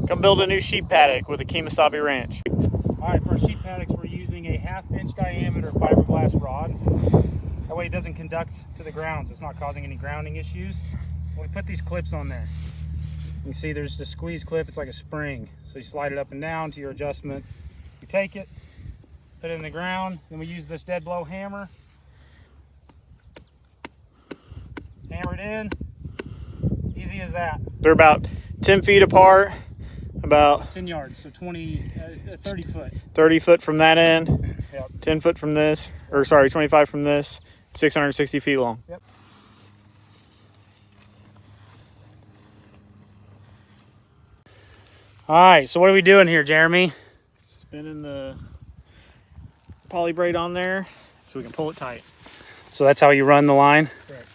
Come build a new sheep paddock with a Kemosabe ranch. All right, for our sheep paddocks, we're using a 1/2 inch diameter fiberglass rod. That way it doesn't conduct to the ground, so it's not causing any grounding issues. We put these clips on there. You can see there's the squeeze clip, it's like a spring. So you slide it up and down to your adjustment. You take it, put it in the ground, then we use this dead blow hammer. Hammer it in, easy as that. They're about 10 feet apart, about 10 yards, so 30 foot. 30 foot from that end, Yep. 10 foot from this, or sorry, 25 from this, 660 feet long. Yep. All right, so what are we doing here, Jeremy? Spinning the poly braid on there so we can pull it tight. So that's how you run the line? Correct.